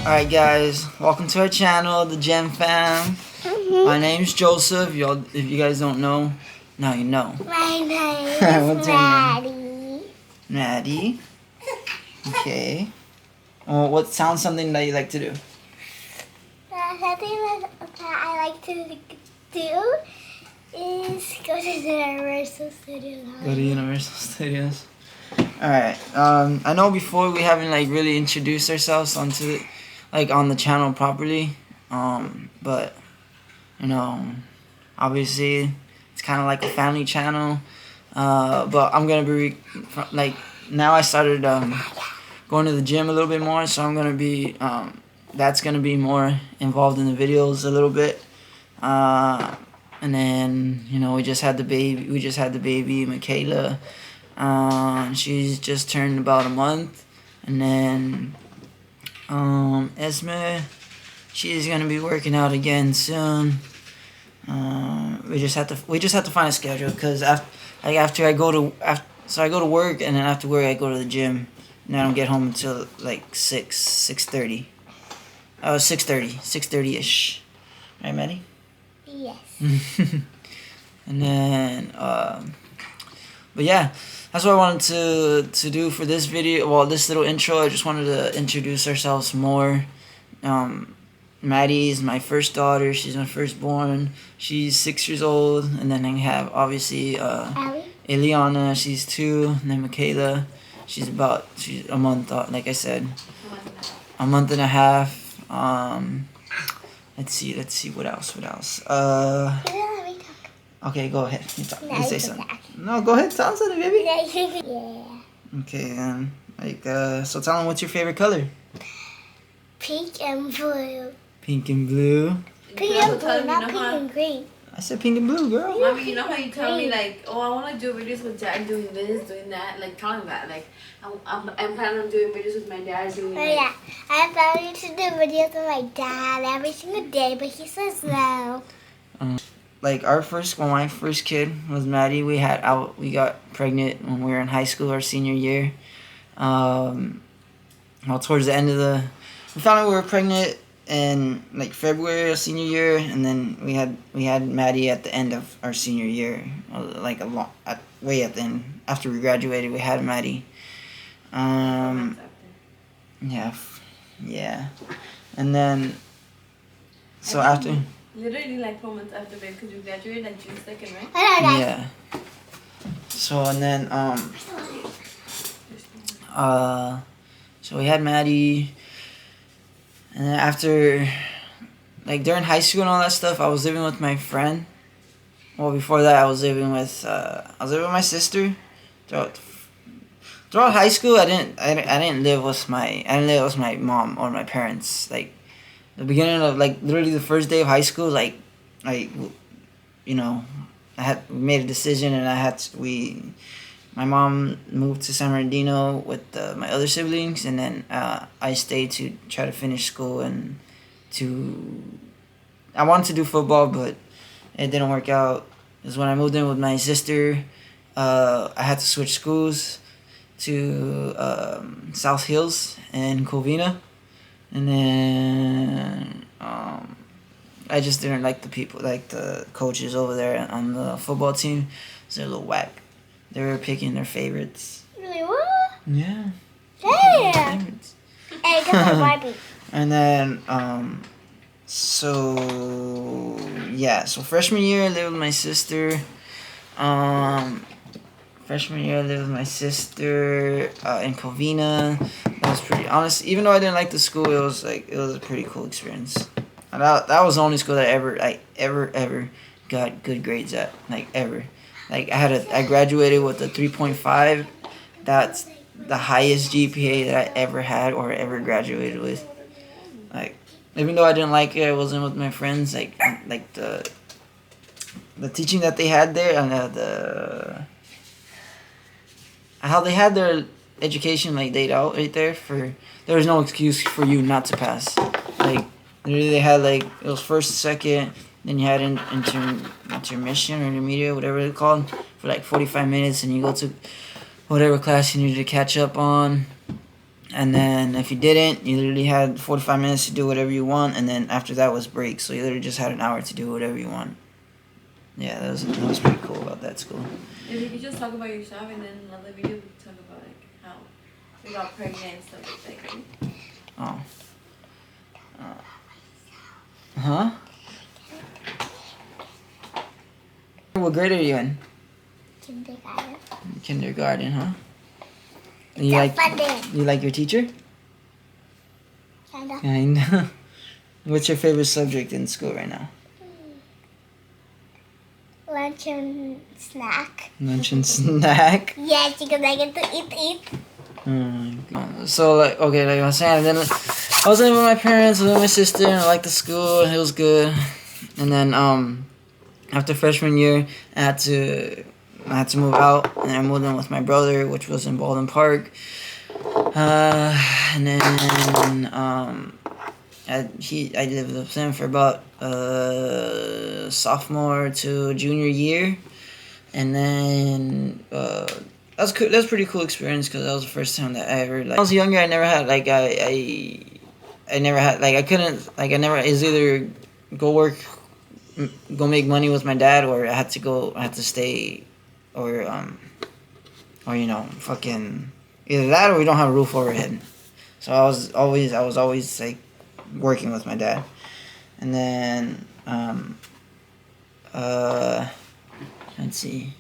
Alright guys, welcome to our channel, the Gem Fam. My name's Joseph. If you guys don't know, now you know. My name is Maddie. Maddie. Okay. What sounds something that you like to do? Something that I like to do is go to Universal Studios. Go to Universal Studios. Alright. I know before we haven't really introduced ourselves onto on the channel properly. But obviously it's kind of like a family channel. But I'm gonna be now I started going to the gym a little bit more, so I'm gonna be that's gonna be more involved in the videos a little bit. And then we just had the baby Michaela. She's just turned about a month. And then Esme, she's gonna be working out again soon. We just have to find a schedule, because after I go to work, and then after work I go to the gym, and I don't get home until like 6:30 ish. Right, Maddie? Yes. And then but yeah, that's what I wanted to do for this video. Well, this little intro, I just wanted to introduce ourselves more. Maddie is my first daughter. She's my firstborn. She's 6 years old. And then I have, obviously, Eliana. She's 2. And then Michaela. She's a month, like I said. A month and a half. Let's see, what else? Okay, go ahead. You talk. You say something. No, go ahead. Tell them something, baby. Yeah. Okay, so tell them, what's your favorite color? Pink and blue. Pink and blue. Pink and blue, not pink and green. I said pink and blue, girl. Mommy, you know how you tell me I want to do videos with Dad doing this, doing that, tell him that, I'm planning on doing videos with my dad doing. Oh yeah, I'm planning to do videos with my dad every single day, but he says no. When my first kid was Maddie, we got pregnant when we were in high school, our senior year. Towards the end of we found out we were pregnant in February of senior year, and then we had Maddie at the end of our senior year, way at the end. After we graduated, we had Maddie. Yeah, and then after. Literally 4 months after, babe, because you graduated June 2nd, right? Yeah. So, and then, so we had Maddie, and then after, during high school and all that stuff, I was living with my friend. Well, before that, I was living with my sister. Throughout high school, I didn't live with my mom or my parents. The beginning of literally the first day of high school, we made a decision, and my mom moved to San Bernardino with my other siblings, and then I stayed to try to finish school, and I wanted to do football, but it didn't work out. Because when I moved in with my sister, I had to switch schools to South Hills and Covina. And then I just didn't like the people, the coaches over there on the football team. So they're a little whack. They were picking their favorites. Really, what? Yeah. Yeah. Hey, come on, Barbie. And then so freshman year I lived with my sister. In Covina. That was pretty honest. Even though I didn't like the school, it was a pretty cool experience. And that was the only school that I ever got good grades at. Ever. I graduated with a 3.5. That's the highest GPA that I ever had or ever graduated with. Even though I didn't like it, I wasn't with my friends. The teaching that they had there, and how they had their education laid out right there, there was no excuse for you not to pass. Literally they had it was first, second, then you had intermission or intermediate, whatever it's called, for 45 minutes, and you go to whatever class you needed to catch up on. And then if you didn't, you literally had 45 minutes to do whatever you want, and then after that was break. So you literally just had an hour to do whatever you want. Yeah, that was pretty cool about that school. If you could just talk about yourself, and then another video we could talk about like how we got pregnant and stuff like that. Oh. Huh? What grade are you in? Kindergarten. Kindergarten, huh? It's a fun day. You like your teacher? Kinda. Kinda. What's your favorite subject in school right now? Lunch and snack. Lunch and snack. Yes, because I get to eat. Oh my God. So like, okay, like I was saying, then I was living with my parents, I was with my sister, and I liked the school. It was good. And then after freshman year, I had to move out, and I moved in with my brother, which was in Baldwin Park. And then I lived with him for about sophomore to junior year, and then that was cool. That was a pretty cool experience because that was the first time that I ever like. When I was younger, I never had like I never had like I couldn't like I never. It's either go work, go make money with my dad, or I had to stay, or you know, fucking either that or we don't have a roof over our head. So I was always like working with my dad, and then let's see.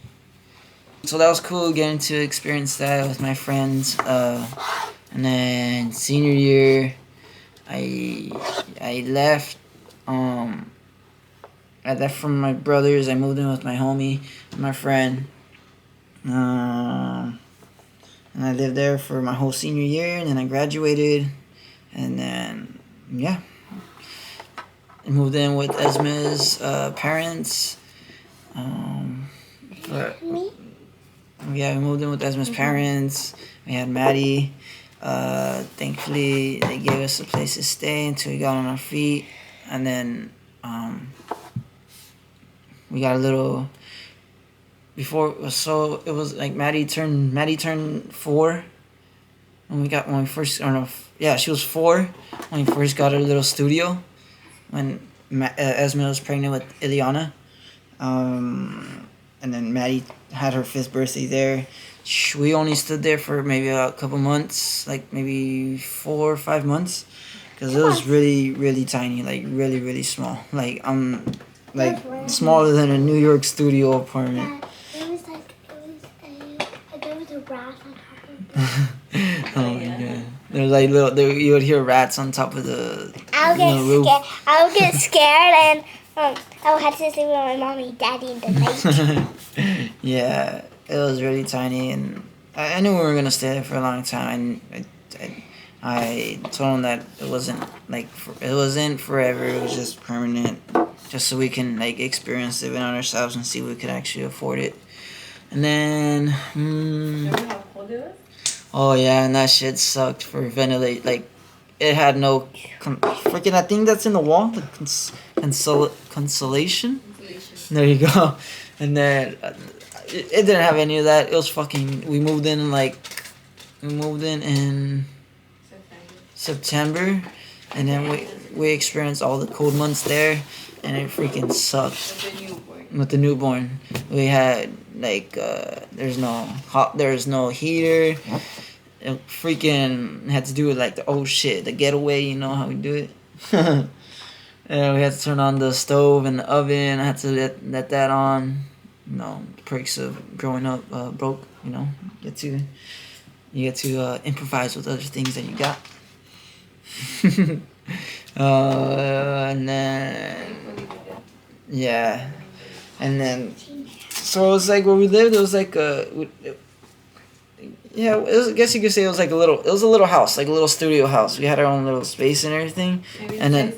So that was cool getting to experience that with my friends. And then senior year, I left. I left from my brothers. I moved in with my homie, my friend. And I lived there for my whole senior year, and then I graduated, and then yeah, I moved in with Esma's parents. Me? Yeah, we moved in with Esma's parents. We had Maddie. Thankfully, they gave us a place to stay until we got on our feet, and then we got a little. So it was like Maddie turned 4 when we first. I don't know. She was 4 when we first got our little studio. When Esma was pregnant with Ileana, and then Maddie had her 5th birthday there. We only stood there for maybe a couple months, like maybe 4 or 5 months, because it was really, really tiny, like really, really small, like smaller than a New York studio apartment. Yeah, there was a rat on top of it. Oh my God! There's like you would hear rats on top of the roof. I would get scared, and I would have to sleep with my mommy and daddy in the night. Yeah, it was really tiny, and I knew we were gonna stay there for a long time. I told him that it wasn't forever. It was just permanent, just so we can like experience living on ourselves and see if we could actually afford it. And then, Remember how cold it was? oh yeah, and that shit sucked for ventilate. Like, it had no freaking that thing that's in the wall, the consolation. There you go. And then it didn't have any of that. It was fucking. We moved in in September, and then we experienced all the cold months there, and it freaking sucked. With the newborn, we had like there's no heater. It freaking had to do with like the getaway. You know how we do it. And we had to turn on the stove and the oven. I had to let that on. You know, the perks of growing up broke. You know, you get to improvise with other things that you got. And then yeah, and then so it was like where we lived. It was like I guess you could say it was like a little house, like a little studio house. We had our own little space and everything. And then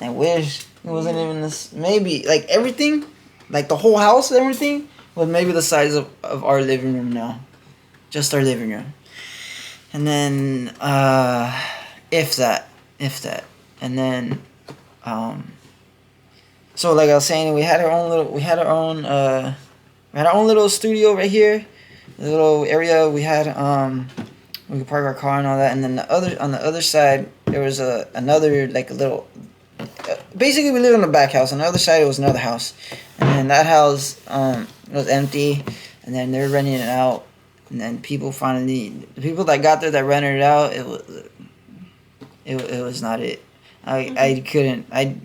I wish it wasn't even this. Maybe like everything, like the whole house and everything was maybe the size of our living room now, just our living room. And then if that, and then so like I was saying, we had our own little studio right here, the little area. We had we could park our car and all that. And then on the other side, there was another like a little. Basically, we lived in the back house. On the other side, it was another house, and then that house was empty, and then they're renting it out. And then the people that got there that rented it out, it was not it. I couldn't. I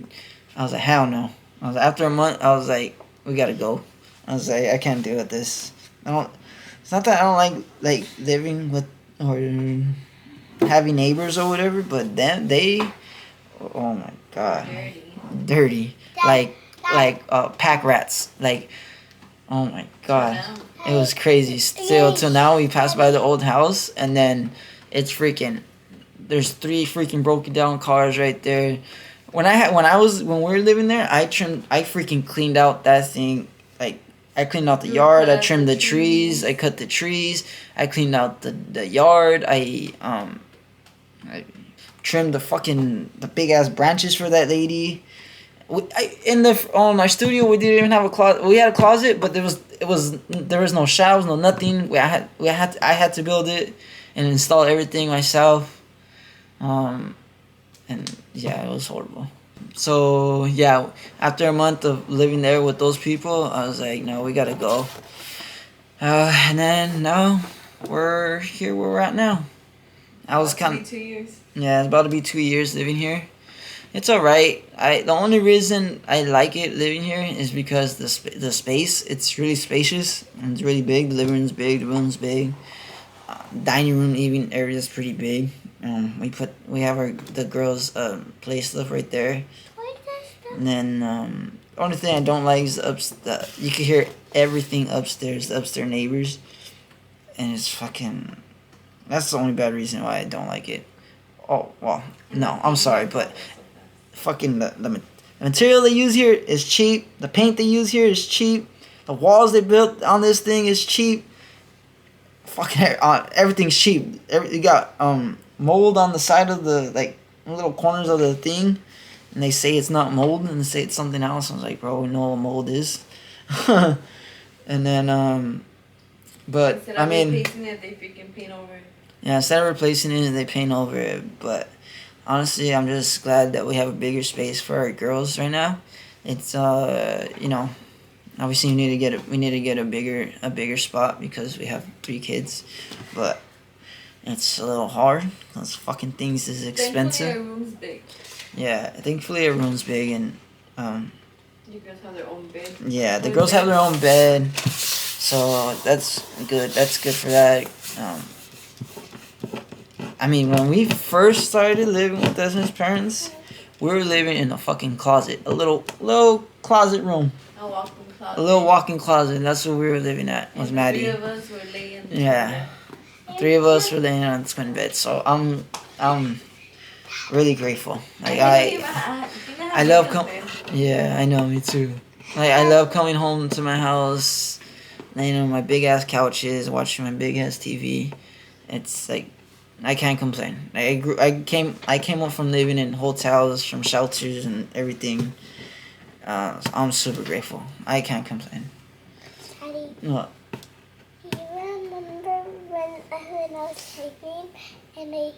was like, hell no. After a month, I was like, we gotta go. I was like, I can't deal with this. It's not that I don't like living with or having neighbors or whatever, but they, oh my god, dirty, like pack rats, like, oh my god, it was crazy. Still till now, we passed by the old house, and then it's freaking. There's 3 freaking broken down cars right there. When we were living there, I freaking cleaned out that thing. Like, I cleaned out the yard. I trimmed the trees. I cut the trees. I cleaned out the yard. I trimmed the big ass branches for that lady. On our studio, we didn't even have a closet. We had a closet, but there was no shelves, no nothing. I had to build it and install everything myself. And yeah, it was horrible. So yeah, after a month of living there with those people, I was like, no, we gotta go. And then now we're here where we're at now. I was kind of 2 years. Yeah, it's about to be 2 years living here. It's alright. The only reason I like it living here is because the space. It's really spacious and it's really big. The living room's big. The room's big. Dining room even area is pretty big. We have the girls' play stuff right there. And then the only thing I don't like is you can hear everything upstairs. The upstairs neighbors, and it's fucking. That's the only bad reason why I don't like it. Oh well, no, I'm sorry, but fucking the material they use here is cheap. The paint they use here is cheap. The walls they built on this thing is cheap. Fucking everything's cheap. You got mold on the side of the little corners of the thing, and they say it's not mold and they say it's something else. I was like, bro, we know what mold is. And then but Instead I of mean, replacing it, they freaking paint over it. yeah, instead of replacing it, they paint over it. But honestly, I'm just glad that we have a bigger space for our girls right now. It's obviously we need to get a bigger spot because we have 3 kids, but it's a little hard because fucking things is expensive. Thankfully, our room's big. Yeah, thankfully our room's big and You girls have their own bed. yeah, the girls have their own bed, so that's good. That's good for that. I mean, when we first started living with Desmond's parents, we were living in a fucking closet, a little closet room. A walk-in closet. A little walk-in closet. That's what we were living at. Was And Maddie? 3 of us were laying. Yeah, 3 of us were laying on the twin bed. So I'm really grateful. Like I love Yeah, I know, me too. Like I love coming home to my house, laying on my big ass couches, watching my big ass TV. It's like I can't complain. I came up from living in hotels, from shelters and everything. I'm super grateful. I can't complain. Daddy, What? do you remember when I was sleeping and they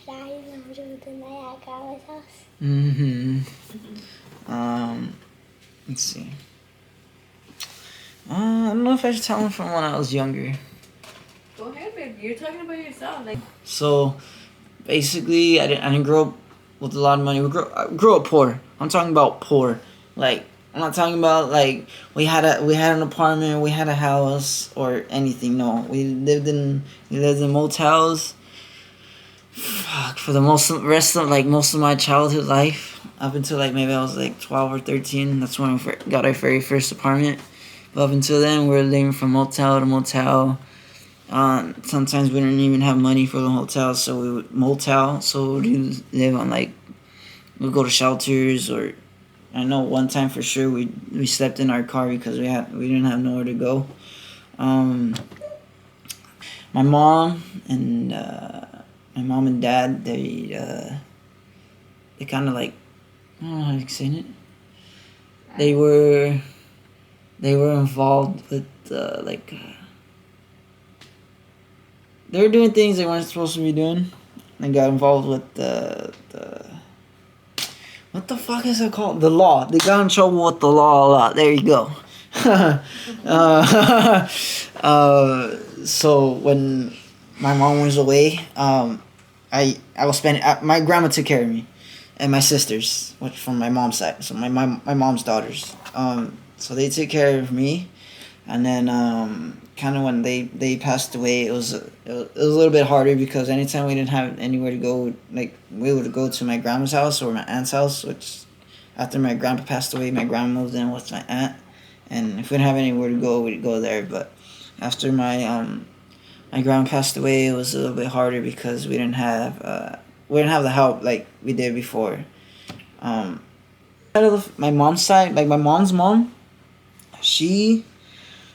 cried and I was in the Niagara house? Mm-hmm. Let's see. I don't know if I should tell them from when I was younger. Go ahead, babe. You're talking about yourself. Like, So, basically, I didn't grow up with a lot of money. I grew up poor. I'm talking about poor. Like, I'm not talking about like we had an apartment, we had a house or anything. No, we lived in motels. Fuck, for most of my childhood life, up until like maybe I was like 12 or 13. That's when we got our very first apartment. But up until then, we were living from motel to motel. Sometimes we didn't even have money for the hotel, so we would live on we'd go to shelters, or I know one time for sure we slept in our car because we didn't have nowhere to go. My mom and dad, they kind of like, I don't know how to explain it. They were involved with they were doing things they weren't supposed to be doing. They got involved with the what the fuck is it called? The law. They got in trouble with the law a lot. There you go. So when my mom was away, I was spending. My grandma took care of me, and my sisters, which from my mom's side. So my mom's daughters. So they took care of me, and then kind of when they passed away, it was a little bit harder because anytime we didn't have anywhere to go, like we would go to my grandma's house or my aunt's house, which after my grandpa passed away, my grandma moved in with my aunt, and if we didn't have anywhere to go, we'd go there. But after my grandma passed away, it was a little bit harder because we didn't have the help like we did before. My mom's side, like my mom's mom, she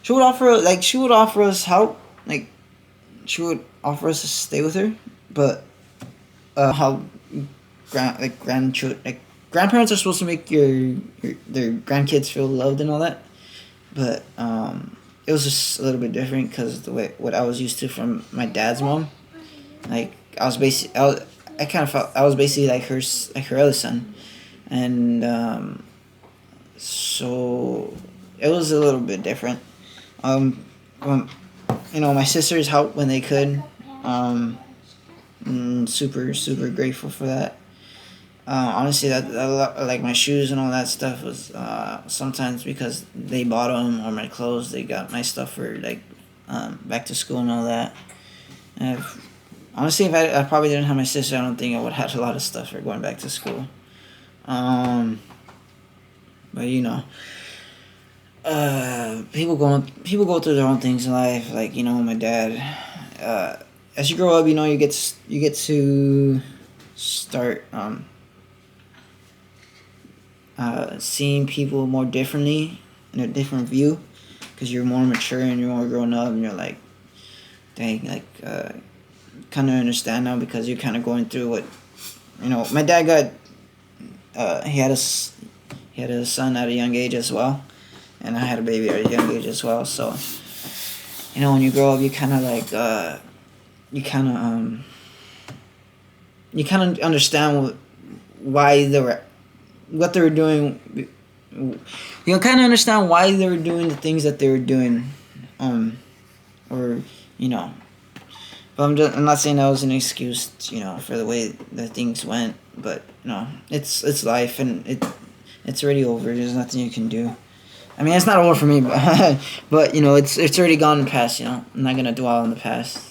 would offer us help, like she would offer us to stay with her, but how grandparents are supposed to make their grandkids feel loved and all that, but it was just a little bit different because the way what I was used to from my dad's mom, like I was basically like her other son, and so it was a little bit different. My sisters helped when they could. Super grateful for that. Honestly, that like my shoes and all that stuff was sometimes because they bought them, or my clothes. They got my stuff for like back to school and all that. And honestly, if I probably didn't have my sister, I don't think I would have had a lot of stuff for going back to school. But people go through their own things in life. Like my dad. As you grow up, you get to start seeing people more differently, in a different view, because you're more mature and you're more grown up, and you're like, dang, like kind of understand now because you're kind of going through what my dad got. He had a son at a young age as well, and I had a baby at a young age as well. So when you grow up, you kind of like you kind of understand what they were doing. You kind of understand why they were doing the things that they were doing, or But I'm not saying that was an excuse, for the way that things went. But it's life, and it's already over. There's nothing you can do. I mean, it's not over for me, but it's already gone in the past. I'm not gonna dwell on the past.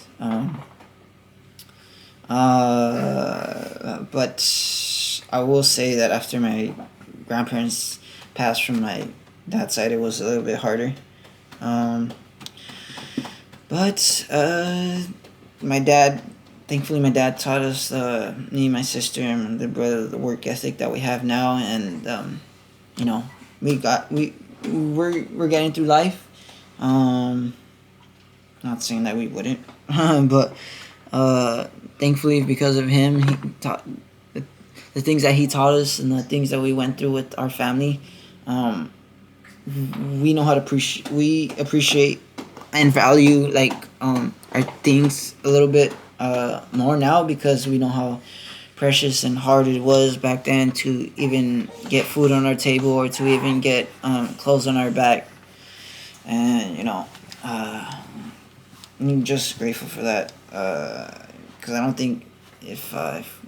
But I will say that after my grandparents passed from my dad's side, it was a little bit harder. But thankfully my dad taught us, me, my sister, and the brother, the work ethic that we have now, and we're getting through life. Not saying that we wouldn't, but thankfully because of him, he taught the things that he taught us and the things that we went through with our family. We know how to appreciate and value our things a little bit more now, because we know how precious and hard it was back then to even get food on our table or to even get clothes on our back. And I'm just grateful for that, because I don't think if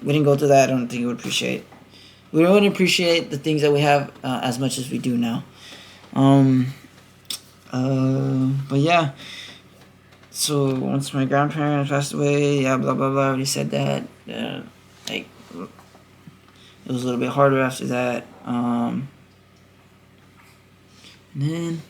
we didn't go through that, I don't think we would appreciate the things that we have as much as we do now. But yeah, so once my grandparents passed away, blah blah blah, I already said that. It was a little bit harder after that. And then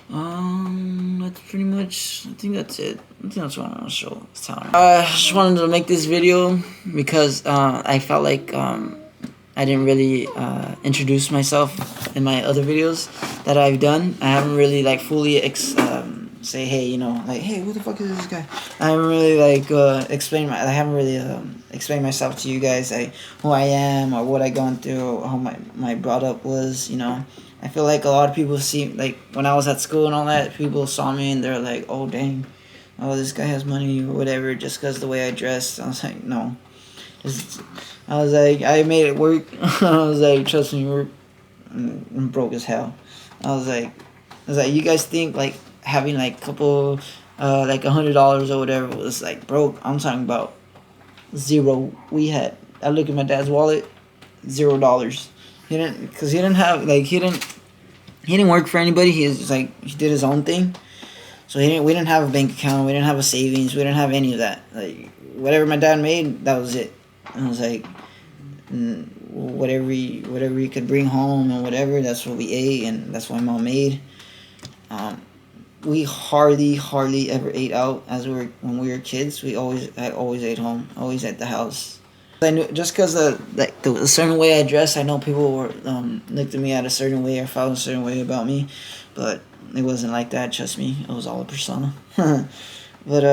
that's pretty much, I think that's it. I think that's what I want to show this time. I just wanted to make this video because I felt like I didn't really introduce myself in my other videos that I've done. I haven't really fully say, hey, hey, who the fuck is this guy? I haven't really explained myself to you guys, who I am or what I gone through, how my brought up was. I feel like a lot of people see, when I was at school and all that, people saw me and they're like, oh dang, oh, this guy has money or whatever just because the way I dressed. I was like, no. I was like, I made it work. I was like, trust me, I'm broke as hell. I was like, you guys think like having like a couple, like $100 or whatever was like broke? I'm talking about zero. I look at my dad's wallet, $0. He didn't have like he didn't work for anybody. He did his own thing. So we didn't have a bank account. We didn't have a savings. We didn't have any of that. Like whatever my dad made, that was it. And I was like, whatever he could bring home and whatever, that's what we ate, and that's what Mom made. We hardly ever ate out when we were kids. I always ate home, always at the house. I knew just because the certain way I dressed, I know people were looked at me at a certain way or felt a certain way about me, but it wasn't like that. Trust me, it was all a persona. But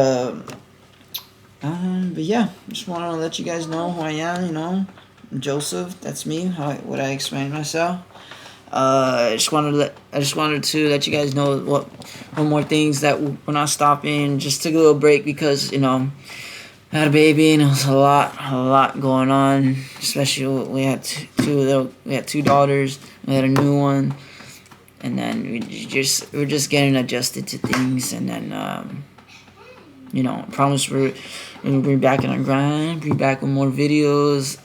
yeah, just want to let you guys know who I am. You know, Joseph. That's me. What I explain myself. I just wanted to let you guys know one more things that we're not stopping. Just took a little break because I had a baby and it was a lot going on. Especially we had two daughters. We had a new one, and then we're just getting adjusted to things. And then I promise we're back in our grind. Be back with more videos.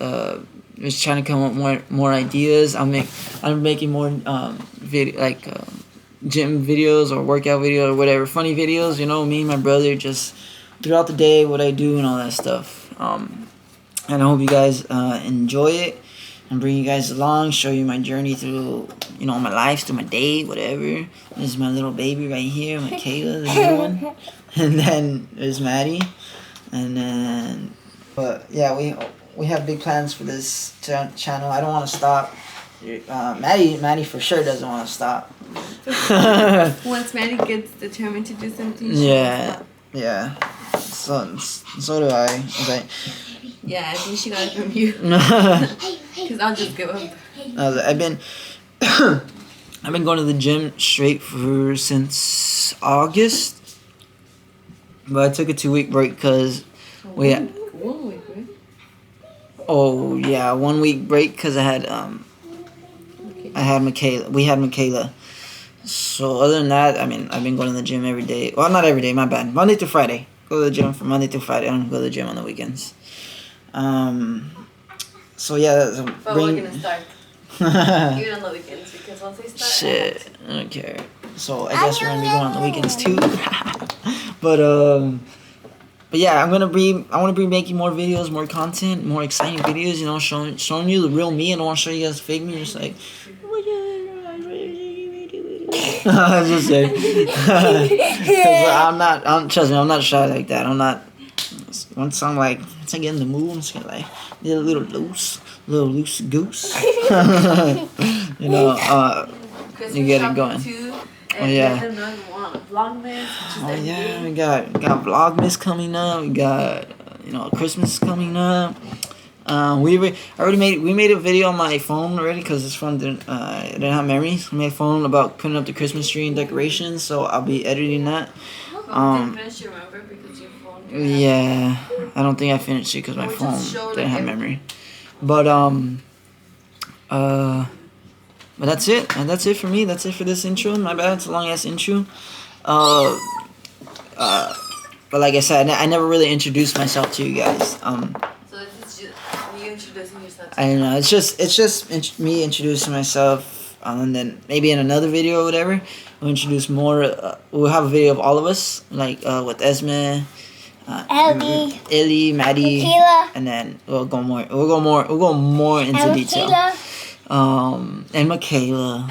Just trying to come up with more ideas. I'm making more gym videos or workout videos or whatever, funny videos. Me and my brother just throughout the day, what I do and all that stuff. And I hope you guys enjoy it and bring you guys along, show you my journey through my life, through my day, whatever. This is my little baby right here, Michaela, the new one, and then there's Maddie, and then yeah, we have big plans for this channel. I don't want to stop. Maddie for sure doesn't want to stop. Once Maddie gets determined to do something, yeah. So do I. Yeah, I think she got it from you. Because I'll just give up. I've been going to the gym straight since August, but I took a 2-week break because we had. 1 week break. Oh yeah, 1 week break because I had Michaela. We had Michaela. So other than that, I've been going to the gym every day. Well, not every day. My bad. Monday through Friday. Go to the gym from Monday through Friday. I don't go to the gym on the weekends. So yeah. But we're gonna start. Even on the weekends because once we start. Shit, I don't care. So I guess we're gonna be going on the weekends too. But yeah, I want to be making more videos, more content, more exciting videos. Showing you the real me. I don't want to show you guys fake me. Just like. I just say, trust me, I'm not shy like that. I'm not. Once I get in the mood, I'm just gonna get a little loose goose. You get it going. Oh yeah. Oh yeah, we got Vlogmas coming up. We got Christmas coming up. We made a video on my phone already because this phone didn't have memories. We made a phone about putting up the Christmas tree and decorations, so I'll be editing that. Yeah, I don't think I finished it because my phone didn't have memory. But that's it. And that's it for me. That's it for this intro. My bad, it's a long ass intro. But like I said, I never really introduced myself to you guys. So this is just you introducing yourself. I don't know. It's just me introducing myself, and then maybe in another video or whatever, we'll introduce more. We'll have a video of all of us, like with Esme, Ellie, Maddie, Michaela. and then we'll go more into detail. And Michaela.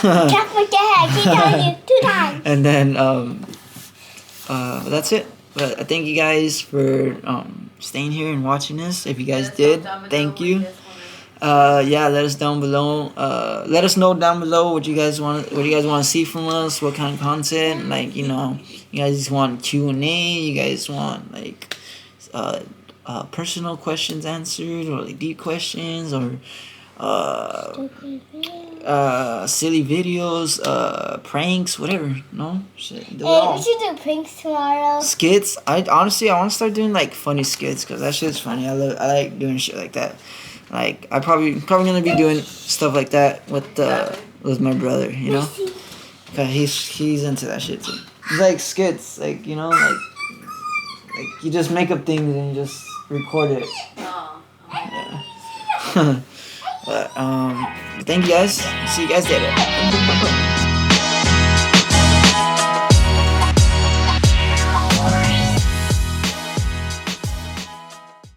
Can't forget, I keep telling you 2 times. And then that's it. But I thank you guys for staying here and watching this. If you guys did, thank you. Yeah, let us down below. Let us know down below what you guys want to see from us. What kind of content? You guys want Q&A. You guys want personal questions answered, or deep questions, or silly videos, pranks, whatever. No shit, do it Hey, all. we should do pranks tomorrow. Skits. I want to start doing like funny skits because that shit's funny. I like doing shit like that. Like I probably gonna be doing stuff like that with my brother. You know, cause he's into that shit too. It's like skits, like you know, like you just make up things and you just record it. Oh. Yeah. But thank you guys. See you guys later.